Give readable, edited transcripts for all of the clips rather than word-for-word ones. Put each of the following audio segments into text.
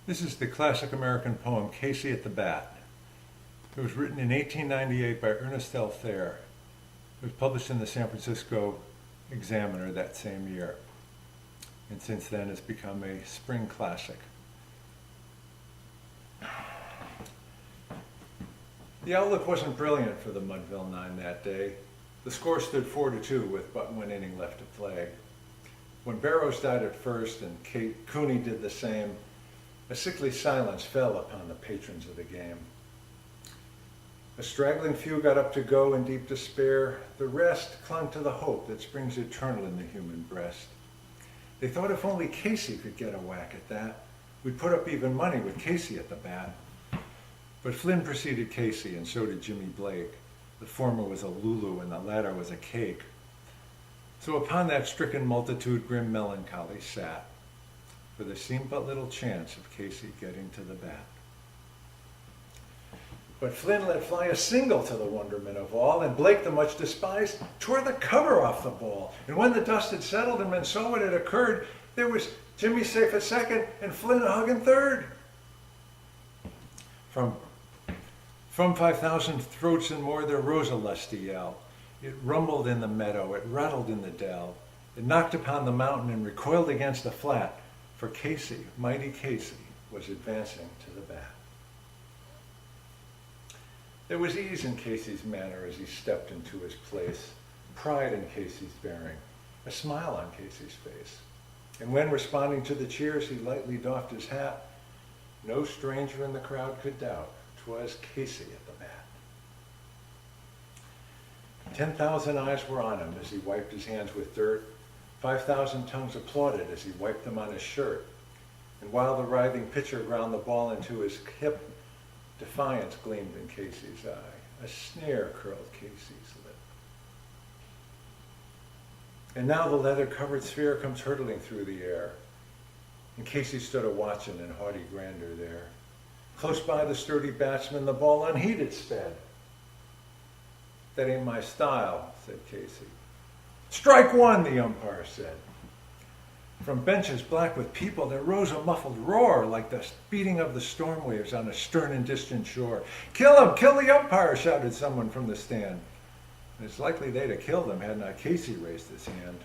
This is the classic American poem, Casey at the Bat. It was written in 1898 by Ernest L. Thayer. It was published in the San Francisco Examiner that same year. And since then it's become a spring classic. The outlook wasn't brilliant for the Mudville Nine that day. The score stood 4-2 with but one inning left to play. When Barrows died at first and Cooney did the same, a sickly silence fell upon the patrons of the game. A straggling few got up to go in deep despair. The rest clung to the hope that springs eternal in the human breast. They thought if only Casey could get a whack at that, we'd put up even money with Casey at the bat. But Flynn preceded Casey, and so did Jimmy Blake. The former was a Lulu, and the latter was a cake. So upon that stricken multitude grim melancholy sat, for there seemed but little chance of Casey getting to the bat. But Flynn let fly a single to the wonderment of all, and Blake, the much despised, tore the cover off the ball. And when the dust had settled and men saw what had occurred, there was Jimmy safe at second and Flynn a hugging third. From 5,000 throats and more there rose a lusty yell. It rumbled in the meadow, it rattled in the dell. It knocked upon the mountain and recoiled against the flat, for Casey, mighty Casey, was advancing to the bat. There was ease in Casey's manner as he stepped into his place, pride in Casey's bearing, a smile on Casey's face. And when responding to the cheers, he lightly doffed his hat, no stranger in the crowd could doubt 'twas Casey at the bat. 10,000 eyes were on him as he wiped his hands with dirt. 5,000 tongues applauded as he wiped them on his shirt. And while the writhing pitcher ground the ball into his hip, defiance gleamed in Casey's eye. A sneer curled Casey's lip. And now the leather-covered sphere comes hurtling through the air. And Casey stood a-watchin' in haughty grandeur there. Close by the sturdy batsman, the ball unheeded sped. That ain't my style, said Casey. Strike one, the umpire said. From benches black with people there rose a muffled roar like the beating of the storm waves on a stern and distant shore. Kill him! Kill the umpire! Shouted someone from the stand. And it's likely they'd have killed him had not Casey raised his hand.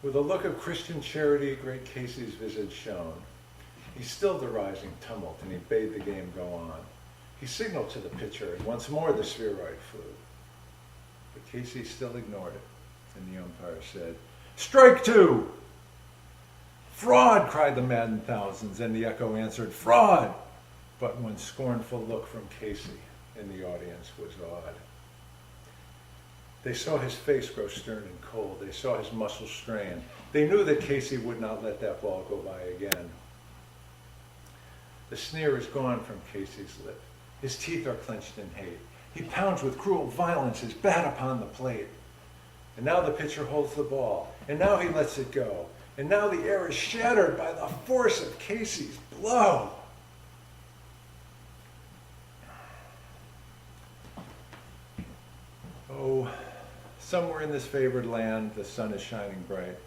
With a look of Christian charity, great Casey's visage shone. He stilled the rising tumult and he bade the game go on. He signaled to the pitcher and once more the spheroid flew. But Casey still ignored it, and the umpire said, Strike two! Fraud! Cried the maddened thousands, and the echo answered, Fraud! But one scornful look from Casey in the audience was awed. They saw his face grow stern and cold. They saw his muscles strain. They knew that Casey would not let that ball go by again. The sneer is gone from Casey's lip. His teeth are clenched in hate. He pounds with cruel violence his bat upon the plate. And now the pitcher holds the ball. And now he lets it go. And now the air is shattered by the force of Casey's blow. Oh, somewhere in this favored land, the sun is shining bright.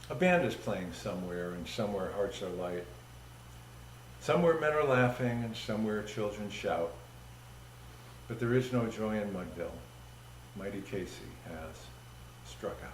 A band is playing somewhere, and somewhere hearts are light. Somewhere men are laughing, and somewhere children shout. But there is no joy in Mudville. Mighty Casey has struck out.